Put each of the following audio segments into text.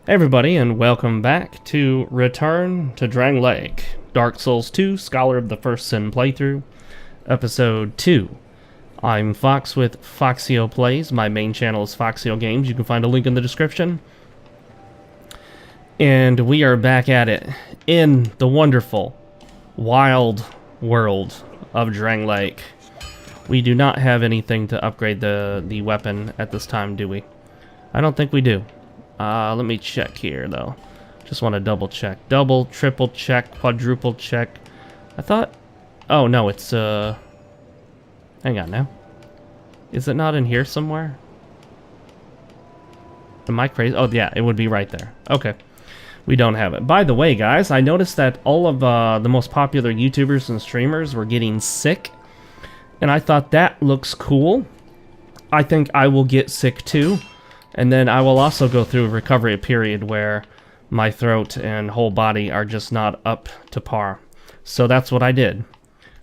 Hey everybody, and welcome back to Return to Drangleic, Dark Souls 2, Scholar of the First Sin playthrough, Episode 2. I'm Fox with Foxeo Plays. My main channel is FoxeoGames. You can find a link in the description. And we are back at it in the wonderful, wild world of Drangleic. We do not have anything to upgrade the weapon at this time, do we? I don't think we do. Let me check here, though. Just want to double check. Double, triple check, quadruple check. I thought... Oh, no, it's, hang on now. Is it not in here somewhere? Am I crazy? Oh, yeah, it would be right there. Okay. We don't have it. By the way, guys, I noticed that all of the most popular YouTubers and streamers were getting sick. And I thought that looks cool. I think I will get sick, too. And then I will also go through a recovery period where my throat and whole body are just not up to par. So that's what I did.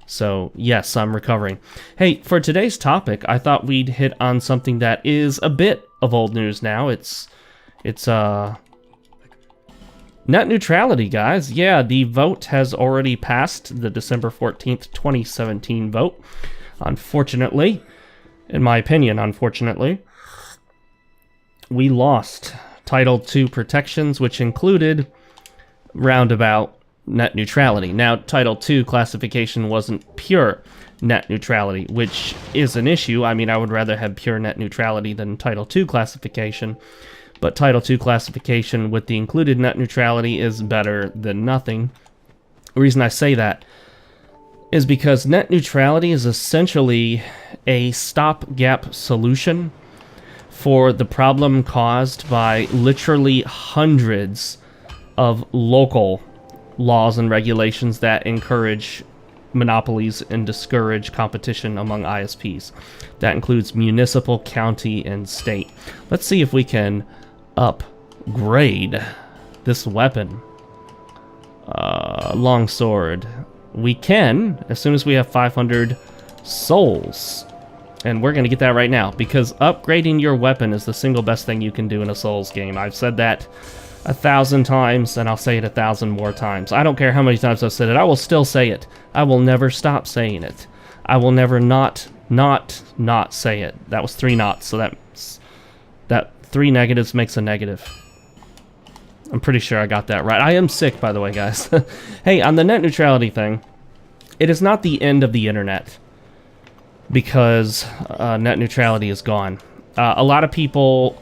So yes, I'm recovering. Hey, for today's topic, I thought we'd hit on something that is a bit of old news now. It's net neutrality, guys. Yeah, the vote has already passed, the December 14th, 2017 vote. Unfortunately, in my opinion, unfortunately, we lost Title II protections, which included roundabout net neutrality. Now, Title II classification wasn't pure net neutrality, which is an issue. I mean, I would rather have pure net neutrality than Title II classification, but Title II classification with the included net neutrality is better than nothing. The reason I say that is because net neutrality is essentially a stopgap solution for the problem caused by literally hundreds of local laws and regulations that encourage monopolies and discourage competition among ISPs. That includes municipal, county, and state. Let's see if we can upgrade this weapon. Longsword. We can, as soon as we have 500 souls. And we're going to get that right now, because upgrading your weapon is the single best thing you can do in a Souls game. I've said that 1,000 times, and I'll say it 1,000 more times. I don't care how many times I've said it. I will still say it. I will never stop saying it. I will never not say it. That was 3 nots, so that 3 negatives makes a negative. I'm pretty sure I got that right. I am sick, by the way, guys. Hey, on the net neutrality thing, it is not the end of the internet, because net neutrality is gone. A lot of people...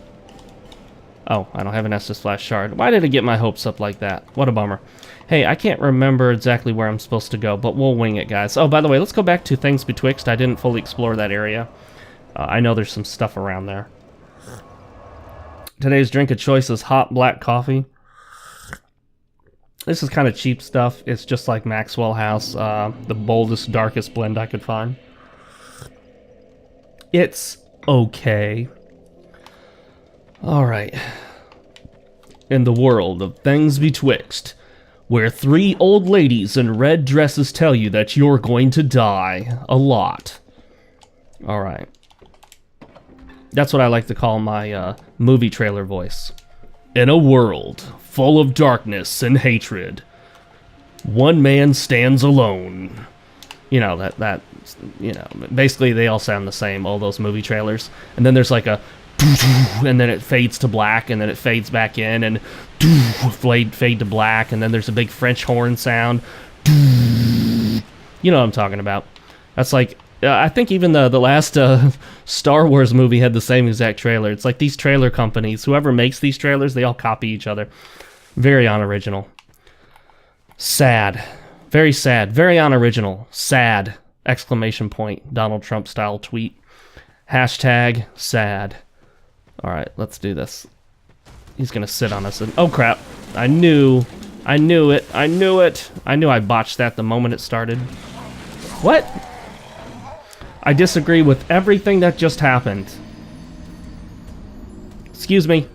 Oh, I don't have an Estus Flash Shard. Why did I get my hopes up like that? What a bummer. Hey, I can't remember exactly where I'm supposed to go, but we'll wing it, guys. Oh, by the way, let's go back to Things Betwixt. I didn't fully explore that area. I know there's some stuff around there. Today's drink of choice is hot black coffee. This is kind of cheap stuff. It's just like Maxwell House, the boldest, darkest blend I could find. It's okay. Alright. In the world of Things Betwixt, where 3 old ladies in red dresses tell you that you're going to die a lot. Alright. That's what I like to call my movie trailer voice. In a world full of darkness and hatred, one man stands alone. You know, that you know, basically they all sound the same, all those movie trailers. And then there's like a and then it fades to black, and then it fades back in, and fade to black, and then there's a big French horn sound. You know what I'm talking about. That's like, I think even the last Star Wars movie had the same exact trailer. It's like these trailer companies, whoever makes these trailers, they all copy each other. Very unoriginal. Sad. Very sad. Very unoriginal. Sad. Exclamation point. Donald Trump style tweet. Hashtag sad. Alright, let's do this. He's gonna sit on us and... Oh crap. I knew it. I knew I botched that the moment it started. What? I disagree with everything that just happened. Excuse me.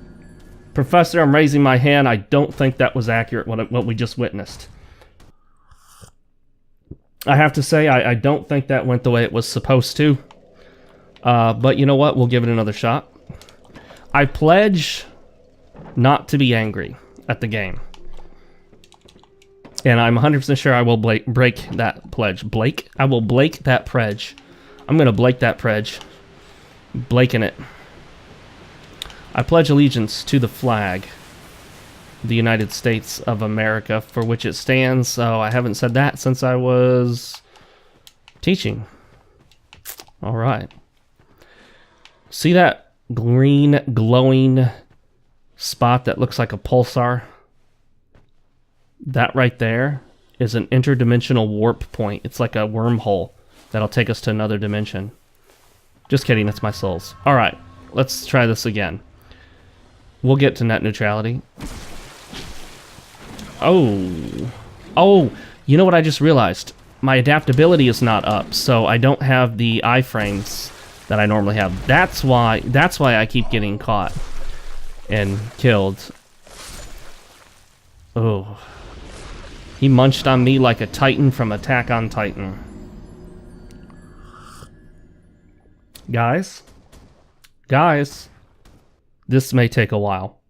Professor, I'm raising my hand. I don't think that was accurate, what we just witnessed. I have to say, I don't think that went the way it was supposed to. But you know what? We'll give it another shot. I pledge not to be angry at the game. And I'm 100% sure I will break that pledge. Blake? I will Blake that pledge. I'm going to Blake that pledge. Blaking it. I pledge allegiance to the flag, the United States of America, for which it stands. So I haven't said that since I was teaching. All right. See that green glowing spot that looks like a pulsar? That right there is an interdimensional warp point. It's like a wormhole that'll take us to another dimension. Just kidding, that's my souls. All right, let's try this again. We'll get to net neutrality. Oh, you know what I just realized? My adaptability is not up, so I don't have the iframes that I normally have. That's why I keep getting caught and killed. Oh. He munched on me like a Titan from Attack on Titan. Guys, this may take a while.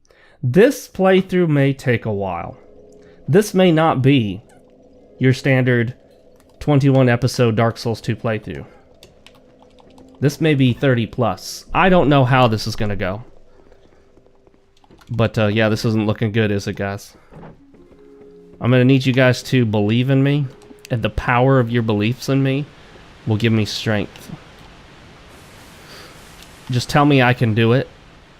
This playthrough may take a while. This may not be your standard 21 episode Dark Souls 2 playthrough. This may be 30 plus. I don't know how this is gonna go. But yeah, this isn't looking good, is it, guys? I'm gonna need you guys to believe in me, and the power of your beliefs in me will give me strength. Just tell me I can do it.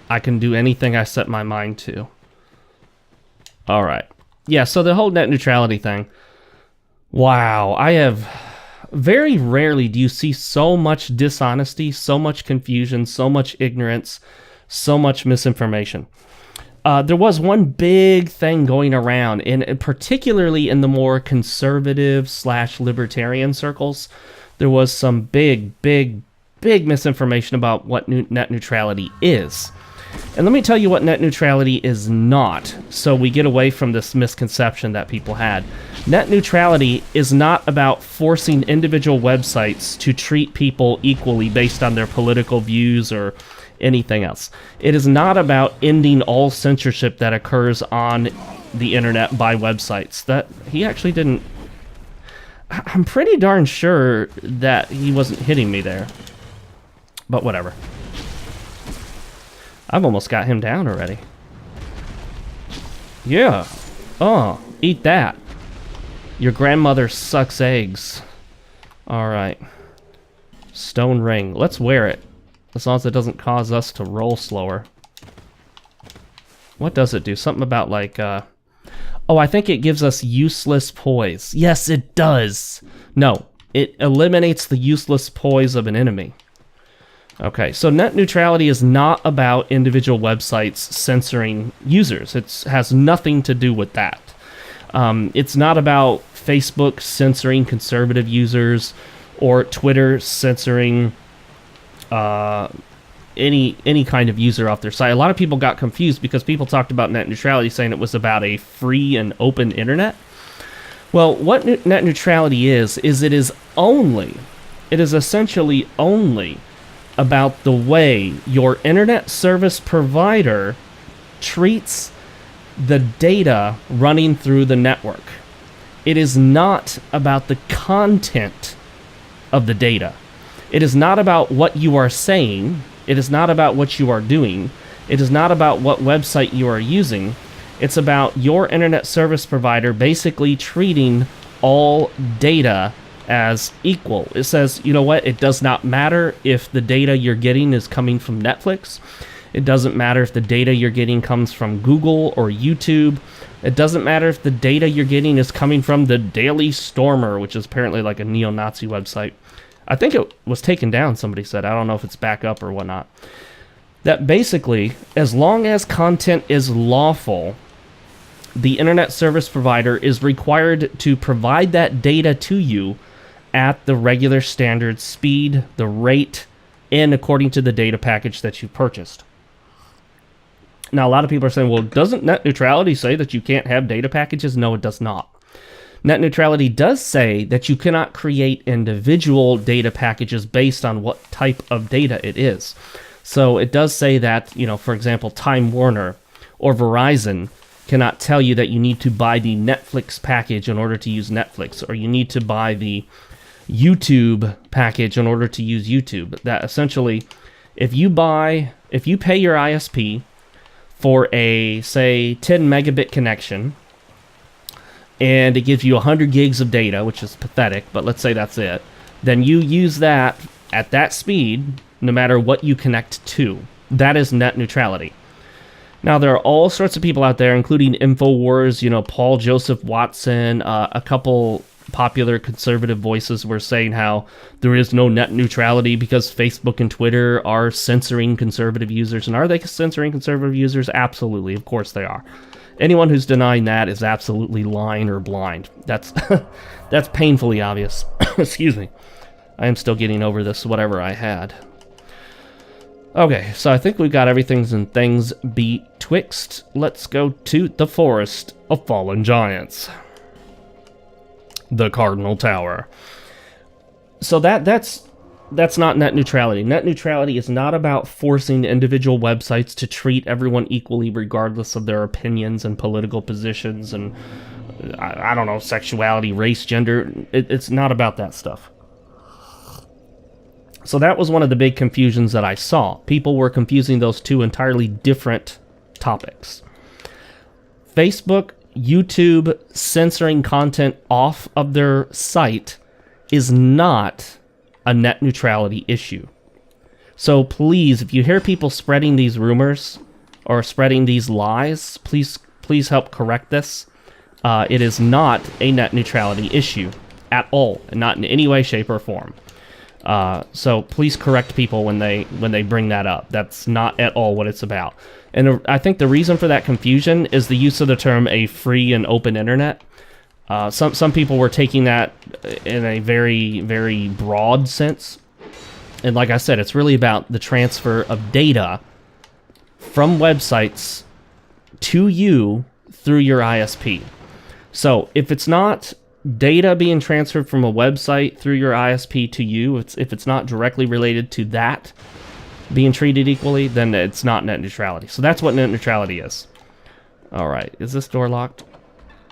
I can do anything I set my mind to. Alright. Yeah, so the whole net neutrality thing. Wow, I have... Very rarely do you see so much dishonesty, so much confusion, so much ignorance, so much misinformation. There was one big thing going around, and particularly in the more conservative / libertarian circles, there was some big misinformation about what net neutrality is. And let me tell you what net neutrality is not, so we get away from this misconception that people had. Net neutrality is not about forcing individual websites to treat people equally based on their political views or anything else. It is not about ending all censorship that occurs on the internet by websites. That he actually didn't... I'm pretty darn sure that he wasn't hitting me there. But whatever. I've almost got him down already. Yeah. Oh, eat that. Your grandmother sucks eggs. Alright. Stone ring. Let's wear it. As long as it doesn't cause us to roll slower. What does it do? Something about like, oh, I think it gives us useless poise. Yes, it does. No, it eliminates the useless poise of an enemy. Okay, so net neutrality is not about individual websites censoring users. It has nothing to do with that. It's not about Facebook censoring conservative users or Twitter censoring any kind of user off their site. A lot of people got confused because people talked about net neutrality saying it was about a free and open internet. Well, what net neutrality is it is essentially only about the way your internet service provider treats the data running through the network. It is not about the content of the data. It is not about what you are saying. It is not about what you are doing. It is not about what website you are using. It's about your internet service provider basically treating all data as equal. It says, you know what, it does not matter if the data you're getting is coming from Netflix. It doesn't matter if the data you're getting comes from Google or YouTube. It doesn't matter if the data you're getting is coming from the Daily Stormer, which is apparently like a neo-Nazi website. I think it was taken down, somebody said. I don't know if it's back up or whatnot. That basically, as long as content is lawful, the internet service provider is required to provide that data to you at the regular standard speed, the rate, and according to the data package that you purchased. Now, a lot of people are saying, well, doesn't net neutrality say that you can't have data packages? No, it does not. Net neutrality does say that you cannot create individual data packages based on what type of data it is. So it does say that, you know, for example, Time Warner or Verizon cannot tell you that you need to buy the Netflix package in order to use Netflix, or you need to buy the YouTube package in order to use YouTube. That essentially, if you pay your ISP for a, say, 10 megabit connection, and it gives you 100 gigs of data, which is pathetic, but let's say that's it, then you use that at that speed no matter what you connect to. That is net neutrality. Now, there are all sorts of people out there, including InfoWars, you know, Paul Joseph Watson, a couple popular conservative voices were saying how there is no net neutrality because Facebook and Twitter are censoring conservative users. And are they censoring conservative users? Absolutely. Of course they are. Anyone who's denying that is absolutely lying or blind. That's that's painfully obvious. Excuse me. I am still getting over this, whatever I had. Okay, so I think we've got everything in things betwixt. Let's go to the Forest of Fallen Giants. The Cardinal Tower. So that's not net neutrality. Net neutrality is not about forcing individual websites to treat everyone equally regardless of their opinions and political positions and, I don't know, sexuality, race, gender. It's not about that stuff. So that was one of the big confusions that I saw. People were confusing those two entirely different topics. Facebook, YouTube censoring content off of their site is not a net neutrality issue. So please, if you hear people spreading these rumors or spreading these lies, please help correct this. It is not a net neutrality issue at all, not in any way, shape, or form. So please correct people when they bring that up. That's not at all what it's about. And I think the reason for that confusion is the use of the term a free and open internet. Some people were taking that in a very, very broad sense. And like I said, it's really about the transfer of data from websites to you through your ISP. So if it's not data being transferred from a website through your ISP to you, if it's not directly related to that being treated equally, then it's not net neutrality. So that's what net neutrality is. All right, is this door locked?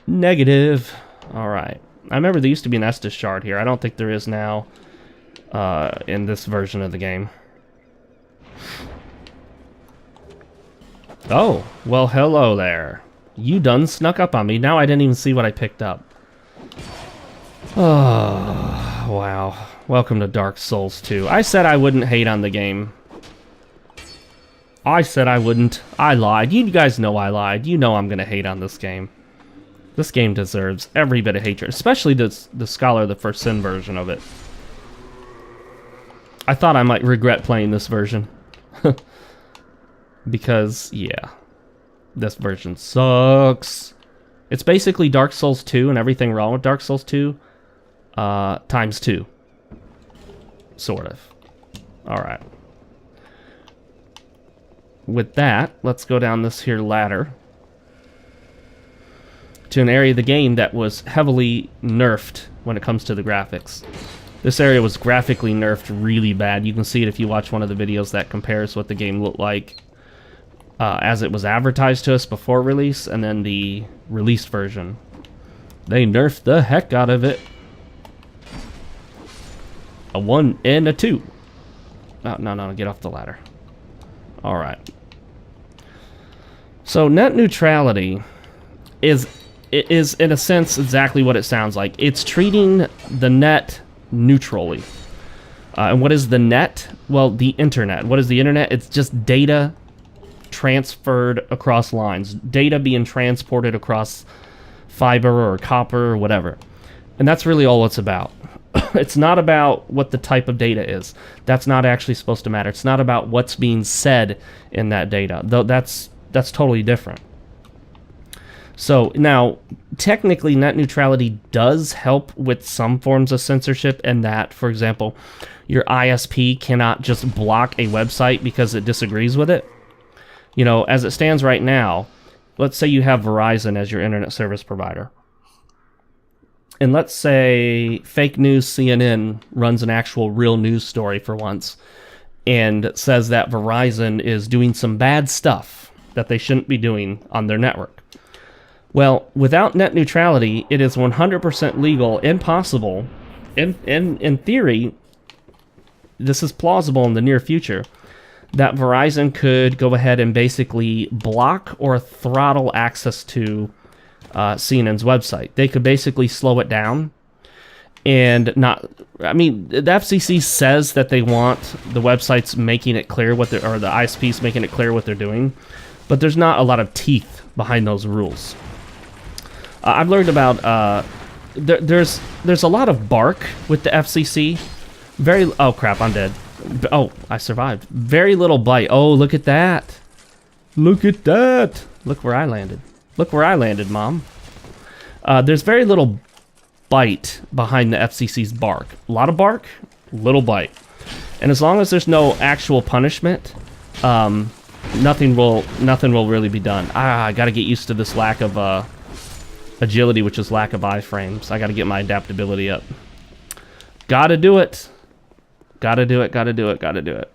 Negative. All right. I remember there used to be an Estus shard here. I don't think there is now in this version of the game. Oh, well, hello there. You done snuck up on me. Now I didn't even see what I picked up. Oh, wow. Welcome to Dark Souls 2. I said I wouldn't hate on the game. I said I wouldn't. I lied. You guys know I lied. You know I'm going to hate on this game. This game deserves every bit of hatred, especially the Scholar of the First Sin version of it. I thought I might regret playing this version. Because, yeah. This version sucks. It's basically Dark Souls 2 and everything wrong with Dark Souls 2. Times 2. Sort of. Alright. With that, let's go down this here ladder to an area of the game that was heavily nerfed when it comes to the graphics. This area was graphically nerfed really bad. You can see it if you watch one of the videos that compares what the game looked like as it was advertised to us before release, and then the released version. They nerfed the heck out of it. A 1 and a 2. Oh, no, get off the ladder. Alright. So net neutrality is in a sense exactly what it sounds like. It's treating the net neutrally. And what is the net? Well, the internet. What is the internet? It's just data transferred across lines. Data being transported across fiber or copper or whatever. And that's really all it's about. It's not about what the type of data is. That's not actually supposed to matter. It's not about what's being said in that data. Though that's totally different. So now, technically, net neutrality does help with some forms of censorship in that, for example, your ISP cannot just block a website because it disagrees with it. You know, as it stands right now, let's say you have Verizon as your internet service provider. And let's say fake news CNN runs an actual real news story for once and says that Verizon is doing some bad stuff that they shouldn't be doing on their network. Well, without net neutrality, it is 100% legal and possible, in theory, this is plausible in the near future, that Verizon could go ahead and basically block or throttle access to CNN's website. They could basically slow it down and not... I mean, the FCC says that they want the websites making it clear what they're... or the ISPs making it clear what they're doing, but there's not a lot of teeth behind those rules. I've learned about... there's a lot of bark with the FCC. Very... oh, crap, I'm dead. Oh, I survived. Very little bite. Oh, look at that. Look at that. Look where I landed. Look where I landed, Mom. There's very little bite behind the FCC's bark. A lot of bark, little bite. And as long as there's no actual punishment, nothing will really be done. I gotta get used to this lack of agility, which is lack of iframes. I gotta get my adaptability up. Gotta do it. Gotta do it, gotta do it, gotta do it.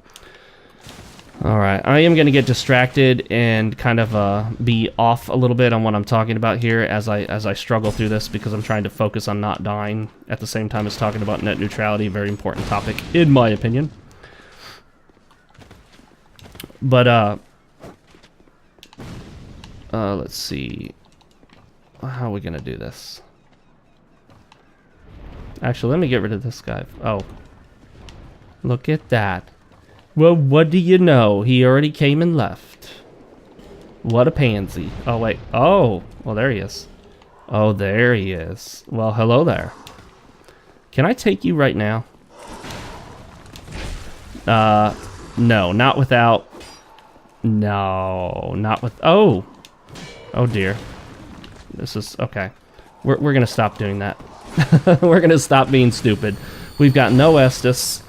Alright, I am gonna get distracted and kind of be off a little bit on what I'm talking about here as I struggle through this, because I'm trying to focus on not dying at the same time as talking about net neutrality, a very important topic, in my opinion. But, let's see. How are we gonna do this? Actually, let me get rid of this guy. Oh. Look at that. Well, what do you know? He already came and left. What a pansy. Oh, wait. Oh, well, there he is. Oh, there he is. Well, hello there. Can I take you right now? No, not without... no, not with... oh. Oh, dear. This is... okay. We're gonna stop doing that. We're gonna stop being stupid. We've got no Estus.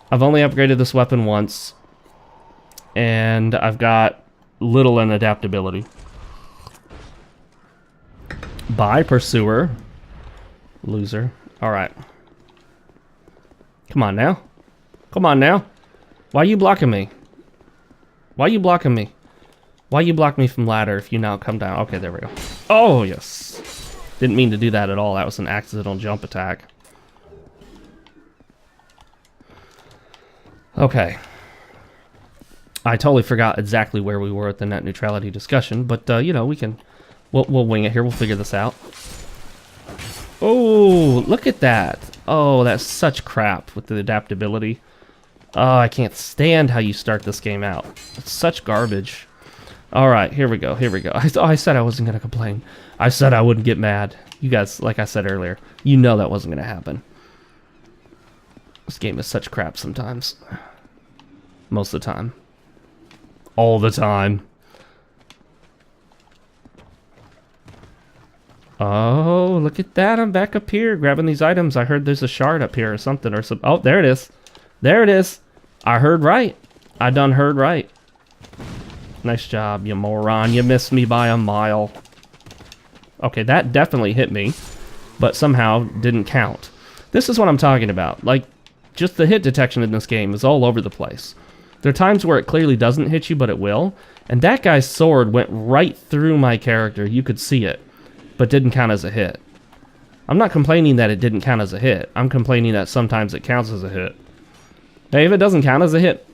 I've only upgraded this weapon once, and I've got little in adaptability. Bye, Pursuer. Loser. Alright. Come on now. Come on now. Why are you blocking me? Why are you blocking me? Why you block me from ladder if you now come down? Okay, there we go. Oh, yes. Didn't mean to do that at all. That was an accidental jump attack. Okay. I totally forgot exactly where we were at the net neutrality discussion, but, you know, we'll wing it here. We'll figure this out. Oh, look at that. Oh, that's such crap with the adaptability. Oh, I can't stand how you start this game out. It's such garbage. All right, here we go. Here we go. I said I wasn't going to complain. I said I wouldn't get mad. You guys, like I said earlier, you know that wasn't going to happen. This game is such crap sometimes. Most of the time. All the time. Oh, look at that. I'm back up here grabbing these items. I heard there's a shard up here or something. Or some. Oh, there it is. There it is. I heard right. I done heard right. Nice job, you moron. You missed me by a mile. Okay, that definitely hit me, but somehow didn't count. This is what I'm talking about. Like, just the hit detection in this game is all over the place. There are times where it clearly doesn't hit you, but it will. And that guy's sword went right through my character. You could see it, but didn't count as a hit. I'm not complaining that it didn't count as a hit. I'm complaining that sometimes it counts as a hit. Hey, if it doesn't count as a hit,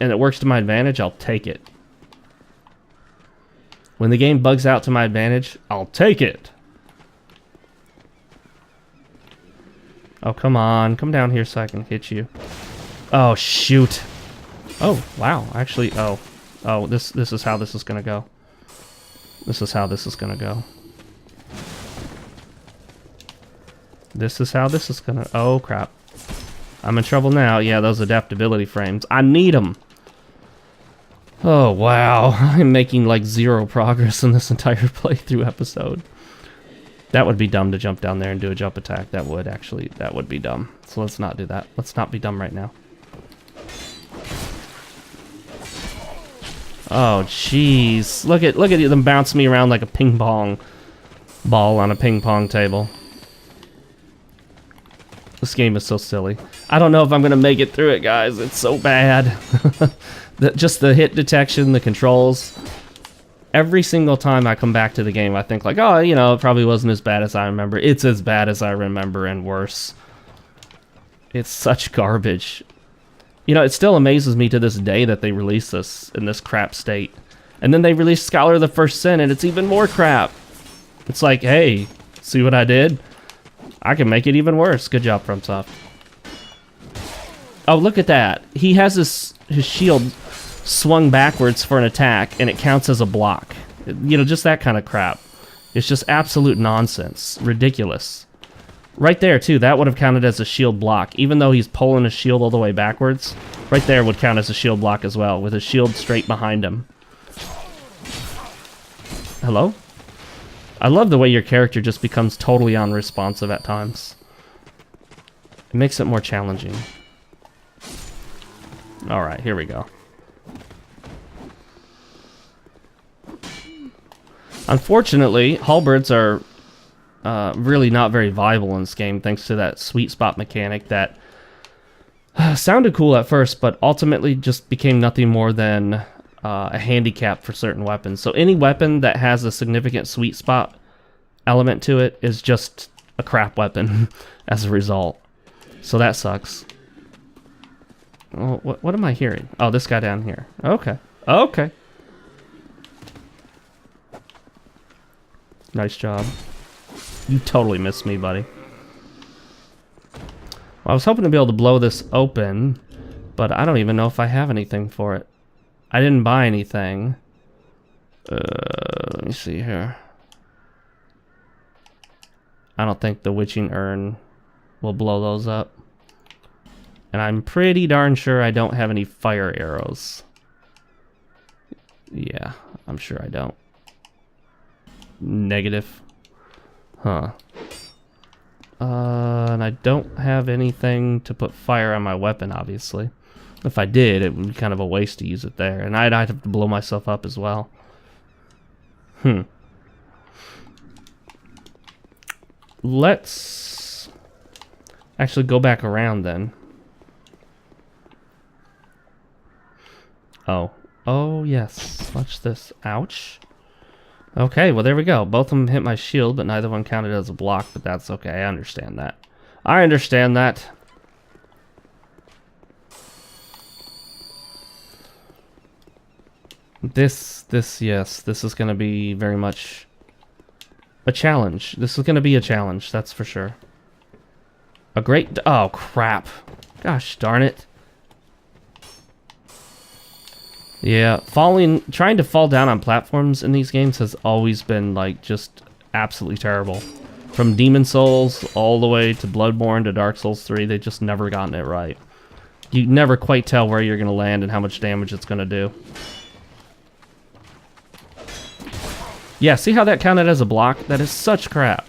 and it works to my advantage, I'll take it. When the game bugs out to my advantage, I'll take it. Oh, come on. Come down here so I can hit you. Oh, shoot. Oh, wow. Actually, oh. Oh, this is how this is going to go. This is how this is going to go. This is how this is going to... oh, crap. I'm in trouble now. Yeah, those adaptability frames. I need them. Oh, wow. I'm making, like, 0 progress in this entire playthrough episode. That would be dumb to jump down there and do a jump attack. That would, actually. That would be dumb. So let's not do that. Let's not be dumb right now. Oh, jeez. Look at them bounce me around like a ping pong ball on a ping pong table. This game is so silly. I don't know if I'm going to make it through it, guys. It's so bad. Just the hit detection, the controls. Every single time I come back to the game, I think like, oh, you know, it probably wasn't as bad as I remember. It's as bad as I remember and worse. It's such garbage. You know, it still amazes me to this day that they released this in this crap state. And then they released Scholar of the First Sin, and it's even more crap. It's like, hey, see what I did? I can make it even worse. Good job, FromSoft. Oh, look at that. He has his shield swung backwards for an attack, and it counts as a block. You know, just that kind of crap. It's just absolute nonsense. Ridiculous. Right there, too, that would have counted as a shield block. Even though he's pulling his shield all the way backwards, right there would count as a shield block as well, with his shield straight behind him. Hello? I love the way your character just becomes totally unresponsive at times. It makes it more challenging. Alright, here we go. Unfortunately, halberds are really not very viable in this game, thanks to that sweet spot mechanic that sounded cool at first, but ultimately just became nothing more than a handicap for certain weapons. So any weapon that has a significant sweet spot element to it is just a crap weapon as a result. So that sucks. Oh, what am I hearing? Oh, this guy down here. Okay. Okay. Nice job. You totally missed me, buddy. Well, I was hoping to be able to blow this open, but I don't even know if I have anything for it. I didn't buy anything. Let me see here. I don't think the witching urn will blow those up. And I'm pretty darn sure I don't have any fire arrows. Yeah, I'm sure I don't. Negative. Huh. And I don't have anything to put fire on my weapon, obviously. If I did, it would be kind of a waste to use it there. And I'd have to blow myself up as well. Let's actually go back around then. Oh. Oh, yes. Watch this. Ouch. Okay, well, there we go. Both of them hit my shield, but neither one counted as a block, but that's okay. I understand that. I understand that. Yes, this is going to be very much a challenge. This is going to be a challenge, that's for sure. A great... Oh, crap. Gosh darn it. Yeah, trying to fall down on platforms in these games has always been, like, just absolutely terrible. From Demon Souls all the way to Bloodborne to Dark Souls 3, they've just never gotten it right. You never quite tell where you're going to land and how much damage it's going to do. Yeah, see how that counted as a block? That is such crap.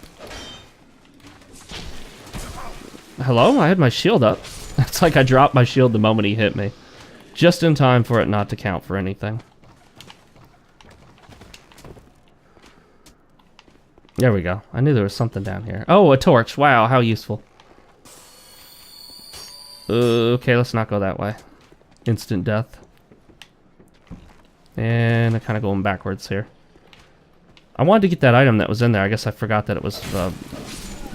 Hello? I had my shield up. It's like I dropped my shield the moment he hit me. Just in time for it not to count for anything. There we go. I knew there was something down here. Oh, a torch. Wow, how useful. Okay, let's not go that way. Instant death. And I'm kind of going backwards here. I wanted to get that item that was in there. I guess I forgot that it was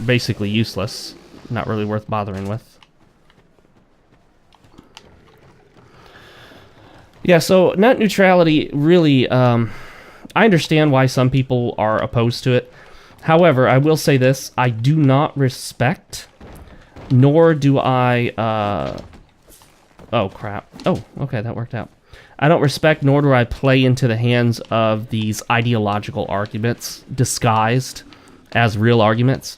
basically useless. Not really worth bothering with. Yeah, so net neutrality really, I understand why some people are opposed to it. However, I will say this, I do not respect, nor do I, oh crap. Oh, okay, that worked out. I don't respect, nor do I play into the hands of these ideological arguments disguised as real arguments.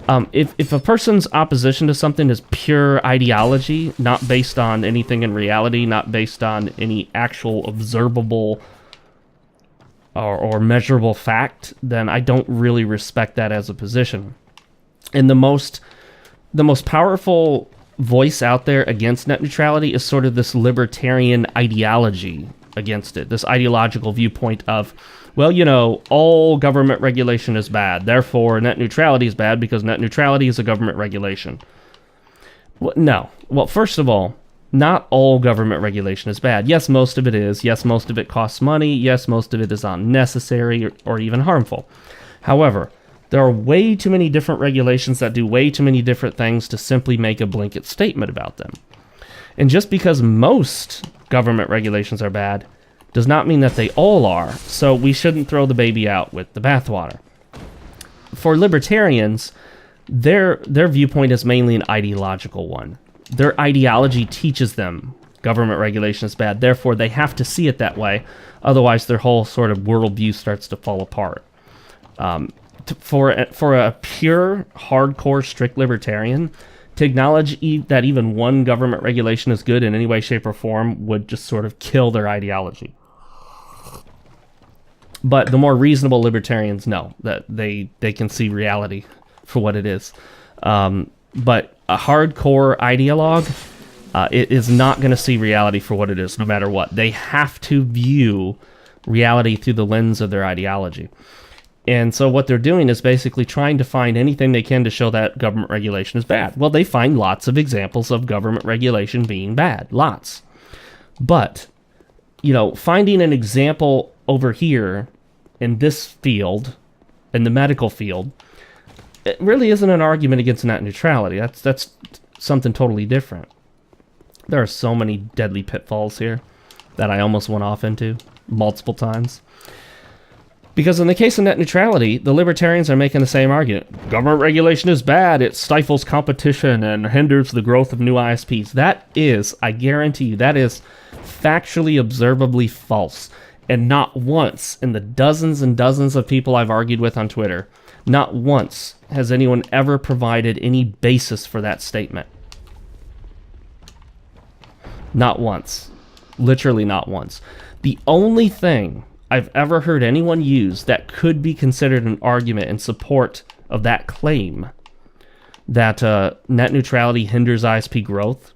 If a person's opposition to something is pure ideology, not based on anything in reality, not based on any actual observable or measurable fact, then I don't really respect that as a position. And the most powerful voice out there against net neutrality is sort of this libertarian ideology against it, this ideological viewpoint of, well, you know, all government regulation is bad, therefore net neutrality is bad because net neutrality is a government regulation. Well, no. Well, first of all, not all government regulation is bad. Yes, most of it is. Yes, most of it costs money. Yes, most of it is unnecessary or even harmful. However, there are way too many different regulations that do way too many different things to simply make a blanket statement about them. And just because most government regulations are bad does not mean that they all are, so we shouldn't throw the baby out with the bathwater. For libertarians, their viewpoint is mainly an ideological one. Their ideology teaches them government regulation is bad, therefore they have to see it that way, otherwise their whole sort of worldview starts to fall apart. For a pure, hardcore, strict libertarian, to acknowledge that even one government regulation is good in any way, shape, or form would just sort of kill their ideology. But the more reasonable libertarians know that they can see reality for what it is. But a hardcore ideologue it is not going to see reality for what it is, no matter what. They have to view reality through the lens of their ideology. And so what they're doing is basically trying to find anything they can to show that government regulation is bad. Well, they find lots of examples of government regulation being bad. Lots. But, finding an example over here in this field, in the medical field, it really isn't an argument against net neutrality. That's something totally different. There are so many deadly pitfalls here that I almost went off into multiple times. Because in the case of net neutrality, the libertarians are making the same argument. Government regulation is bad, it stifles competition and hinders the growth of new ISPs. That is, I guarantee you, that is factually, observably false. And not once, in the dozens and dozens of people I've argued with on Twitter, not once has anyone ever provided any basis for that statement. Not once. Literally not once. The only thing I've ever heard anyone use that could be considered an argument in support of that claim that net neutrality hinders ISP growth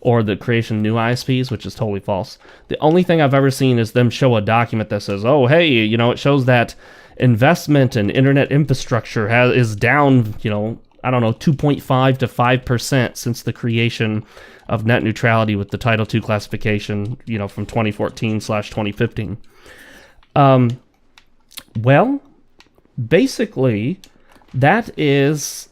or the creation of new ISPs, which is totally false. The only thing I've ever seen is them show a document that says, oh, hey, it shows that investment in internet infrastructure is down, 2.5 to 5% since the creation of net neutrality with the Title II classification, from 2014/2015. Well, basically, that is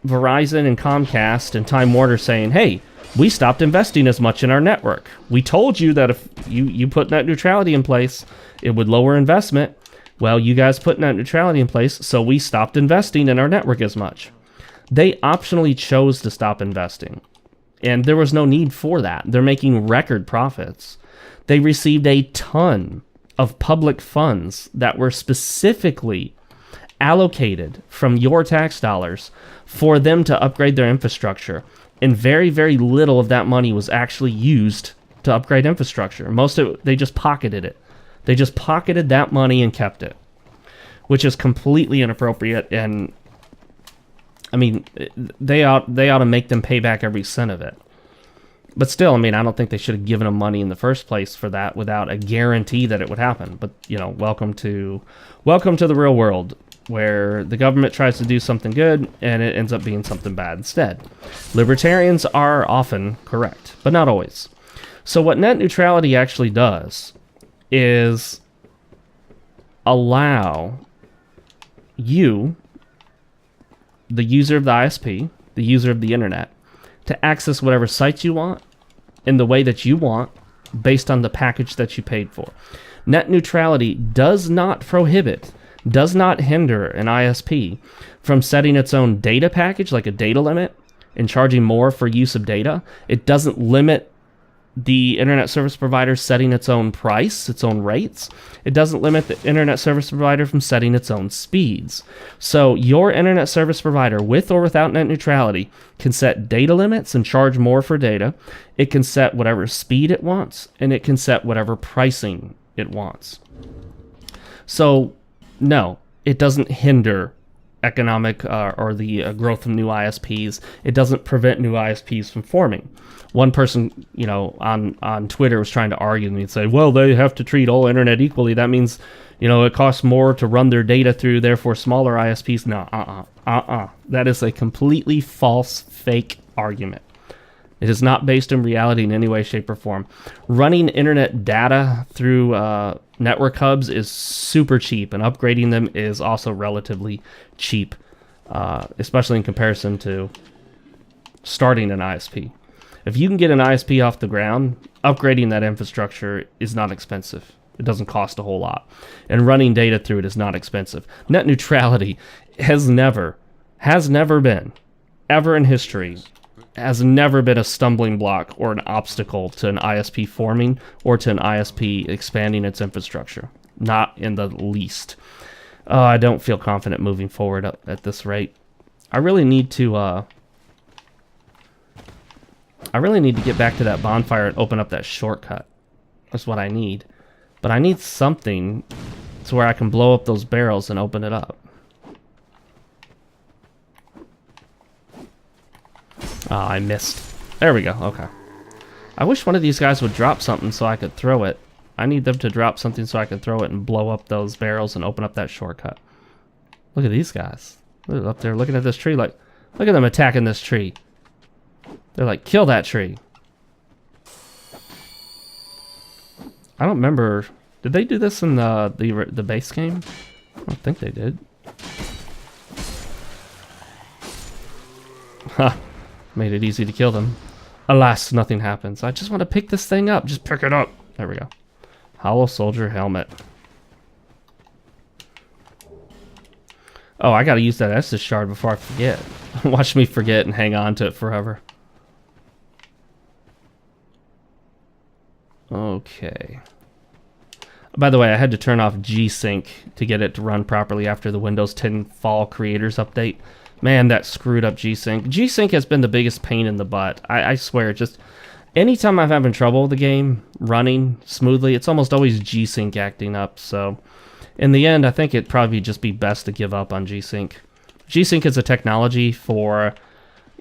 Verizon and Comcast and Time Warner saying, hey, we stopped investing as much in our network. We told you that if you put net neutrality in place, it would lower investment. Well, you guys put net neutrality in place, so we stopped investing in our network as much. They optionally chose to stop investing, and there was no need for that. They're making record profits. They received a ton of public funds that were specifically allocated from your tax dollars for them to upgrade their infrastructure. And very, very little of that money was actually used to upgrade infrastructure. Most of it, they just pocketed it. They just pocketed that money and kept it, which is completely inappropriate. And I mean, they ought to make them pay back every cent of it. But still, I don't think they should have given them money in the first place for that without a guarantee that it would happen. But, welcome to the real world, where the government tries to do something good and it ends up being something bad instead. Libertarians are often correct, but not always. So what net neutrality actually does is allow you, the user of the ISP, the user of the internet, to access whatever sites you want in the way that you want based on the package that you paid for. Net neutrality does not prohibit, does not hinder an ISP from setting its own data package, like a data limit, and charging more for use of data. It doesn't limit the internet service provider setting its own price, its own rates. It doesn't limit the internet service provider from setting its own speeds. So your internet service provider, with or without net neutrality, can set data limits and charge more for data. It can set whatever speed it wants, and it can set whatever pricing it wants. So no, it doesn't hinder economic or the growth of new ISPs. It doesn't prevent new ISPs from forming. One person, on Twitter was trying to argue with me and say, well, they have to treat all internet equally. That means, it costs more to run their data through, therefore smaller ISPs. No, That is a completely false, fake argument. It is not based in reality in any way, shape, or form. Running internet data through network hubs is super cheap, and upgrading them is also relatively cheap, especially in comparison to starting an ISP. If you can get an ISP off the ground, upgrading that infrastructure is not expensive. It doesn't cost a whole lot. And running data through it is not expensive. Net neutrality has never been, ever in history, has never been a stumbling block or an obstacle to an ISP forming or to an ISP expanding its infrastructure. Not in the least. I don't feel confident moving forward at this rate. I really need to get back to that bonfire and open up that shortcut. That's what I need. But I need something to where I can blow up those barrels and open it up. Oh, I missed. There we go. Okay. I wish one of these guys would drop something so I could throw it. I need them to drop something so I can throw it and blow up those barrels and open up that shortcut. Look at these guys. They're up there looking at this tree like, look at them attacking this tree. They're like, kill that tree. I don't remember. Did they do this in the base game? I don't think they did. Ha. Made it easy to kill them. Alas, nothing happens. I just want to pick this thing up. Just pick it up. There we go. Hollow Soldier Helmet. Oh, I gotta use that Estus shard before I forget. Watch me forget and hang on to it forever. Okay. By the way, I had to turn off G-Sync to get it to run properly after the Windows 10 Fall Creators Update. Man, that screwed up G-Sync. G-Sync has been the biggest pain in the butt. I swear, just anytime I'm having trouble with the game running smoothly, it's almost always G-Sync acting up. So, in the end, I think it'd probably just be best to give up on G-Sync. G-Sync is a technology for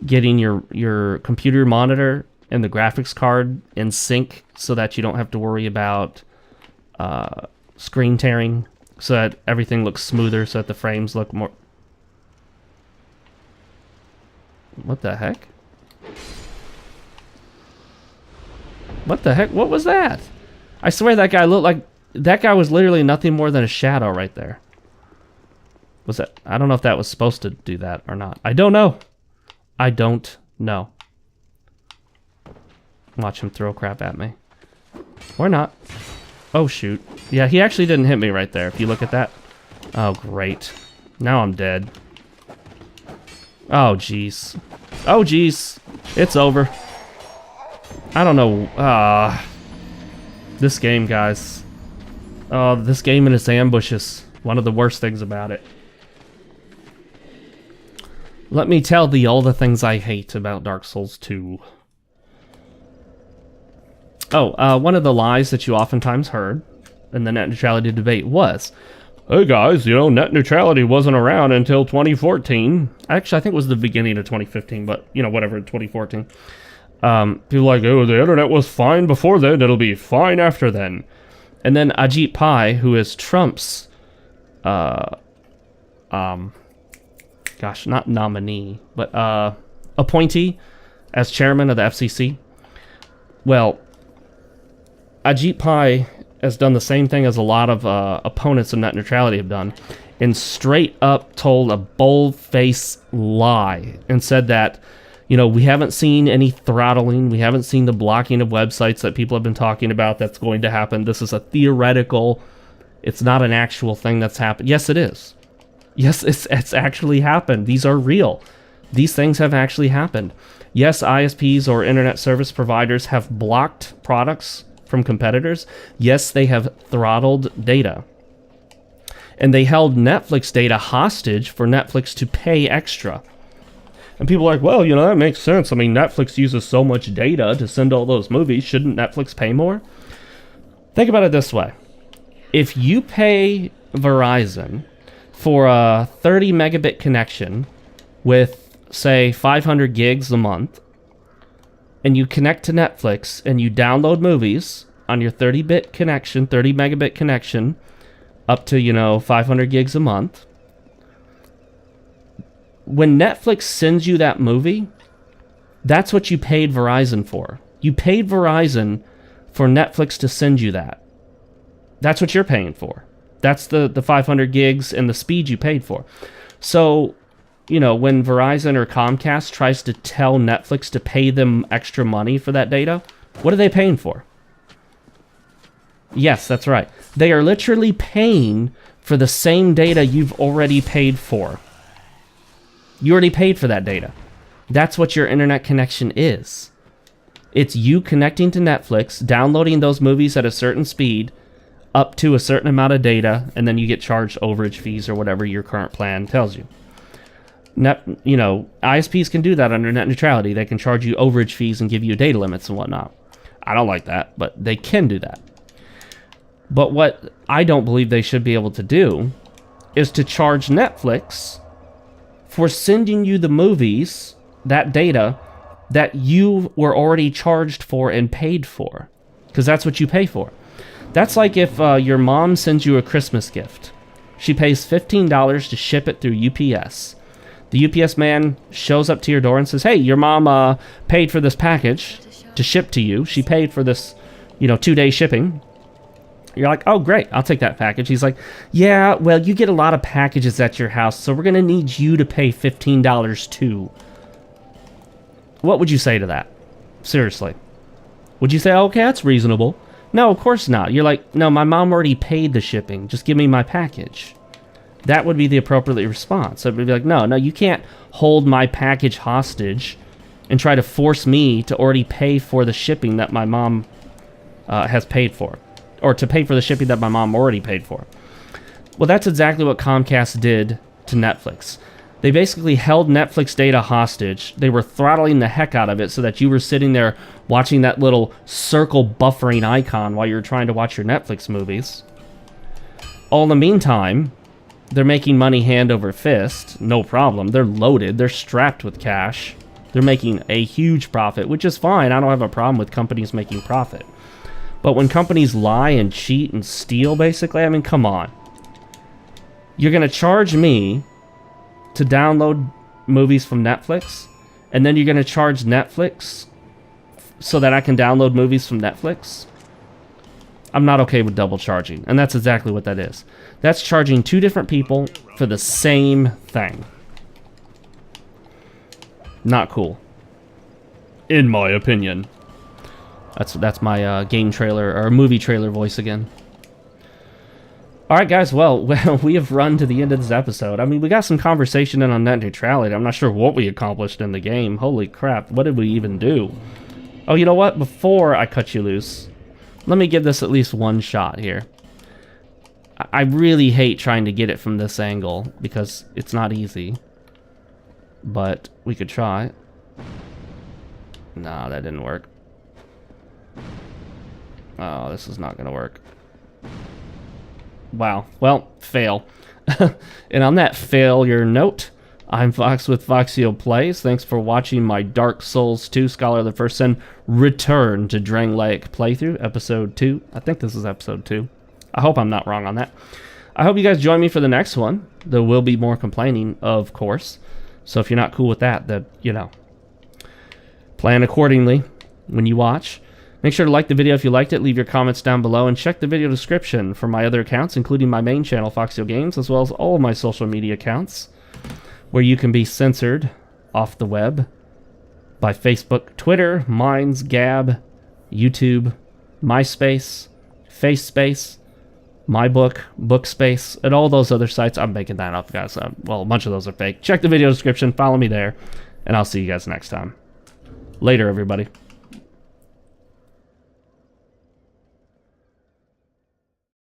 getting your computer monitor and the graphics card in sync so that you don't have to worry about screen tearing, so that everything looks smoother, so that the frames look more... What the heck? What the heck? What was that? I swear that guy looked like... That guy was literally nothing more than a shadow right there. Was that... I don't know if that was supposed to do that or not. I don't know. I don't know. Watch him throw crap at me. Or not. Oh, shoot. Yeah, he actually didn't hit me right there, if you look at that. Oh, great. Now I'm dead. Oh, jeez. Oh, jeez. It's over. I don't know. This game, guys. Oh, this game and its ambushes. One of the worst things about it. Let me tell thee all the things I hate about Dark Souls 2. Oh, one of the lies that you oftentimes heard in the net neutrality debate was, hey guys, you know, net neutrality wasn't around until 2014. Actually, I think it was the beginning of 2015, but, you know, whatever, 2014. People like, oh, the internet was fine before then, it'll be fine after then. And then Ajit Pai, who is Trump's, gosh, not nominee, but appointee as chairman of the FCC. Well, Ajit Pai has done the same thing as a lot of opponents of net neutrality have done, and straight up told a bold-faced lie and said that, you know, we haven't seen any throttling, we haven't seen the blocking of websites that people have been talking about that's going to happen. This is a theoretical, it's not an actual thing that's happened. Yes, it is. Yes, it's actually happened. These are real. These things have actually happened. Yes, ISPs or internet service providers have blocked products from competitors. Yes, they have throttled data. And they held Netflix data hostage for Netflix to pay extra. And people are like, well, you know, that makes sense. I mean, Netflix uses so much data to send all those movies. Shouldn't Netflix pay more? Think about it this way. If you pay Verizon for a 30 megabit connection with, say, 500 gigs a month, and you connect to Netflix and you download movies on your 30 megabit connection up to, you know, 500 gigs a month, when Netflix sends you that movie, That's what you paid Verizon for. You paid Verizon for Netflix to send you that. That's what you're paying for. That's the 500 gigs and the speed you paid for. So, you know, when Verizon or Comcast tries to tell Netflix to pay them extra money for that data, what are they paying for? Yes, that's right. They are literally paying for the same data you've already paid for. You already paid for that data. That's what your internet connection is. It's you connecting to Netflix, downloading those movies at a certain speed, up to a certain amount of data, and then you get charged overage fees or whatever your current plan tells you. You know, ISPs can do that under net neutrality. They can charge you overage fees and give you data limits and whatnot. I don't like that, but they can do that. But what I don't believe they should be able to do is to charge Netflix for sending you the movies, that data, that you were already charged for and paid for. Because that's what you pay for. That's like if your mom sends you a Christmas gift. She pays $15 to ship it through UPS. The UPS man shows up to your door and says, hey, your mom paid for this package to ship to you. She paid for this, 2-day shipping. You're like, oh, great, I'll take that package. He's like, yeah, well, you get a lot of packages at your house, so we're going to need you to pay $15 too. What would you say to that? Seriously. Would you say, okay, that's reasonable? No, of course not. You're like, no, my mom already paid the shipping. Just give me my package. That would be the appropriate response. So it would be like, no, you can't hold my package hostage and try to force me to already pay for the shipping that my mom has paid for. Or to pay for the shipping that my mom already paid for. Well, that's exactly what Comcast did to Netflix. They basically held Netflix data hostage. They were throttling the heck out of it so that you were sitting there watching that little circle buffering icon while you're trying to watch your Netflix movies. All in the meantime, they're making money hand over fist. No problem. They're loaded. They're strapped with cash. They're making a huge profit, which is fine. I don't have a problem with companies making profit. But when companies lie and cheat and steal, basically, I mean, come on. You're going to charge me to download movies from Netflix, and then you're going to charge Netflix so that I can download movies from Netflix? I'm not okay with double charging, and that's exactly what that is. That's charging two different people for the same thing. Not cool. In my opinion. That's my game trailer, or movie trailer voice again. Alright guys, well, we have run to the end of this episode. I mean, we got some conversation in on net neutrality. I'm not sure what we accomplished in the game. Holy crap, what did we even do? Oh, you know what? Before I cut you loose, let me give this at least one shot here. I really hate trying to get it from this angle, because it's not easy. But we could try. No, that didn't work. Oh, this is not going to work. Wow. Well, fail. And on that failure note, I'm Fox with Foxeo Plays. Thanks for watching my Dark Souls 2 Scholar of the First Sin return to Drangleic playthrough, episode 2. I think this is episode 2. I hope I'm not wrong on that. I hope you guys join me for the next one. There will be more complaining, of course. So if you're not cool with that, then, plan accordingly when you watch. Make sure to like the video if you liked it, leave your comments down below, and check the video description for my other accounts, including my main channel, FoxeoGames, as well as all of my social media accounts, where you can be censored off the web by Facebook, Twitter, Minds, Gab, YouTube, MySpace, FaceSpace, MyBook, Bookspace, and all those other sites. I'm making that up, guys. Well, a bunch of those are fake. Check the video description, follow me there, and I'll see you guys next time. Later, everybody.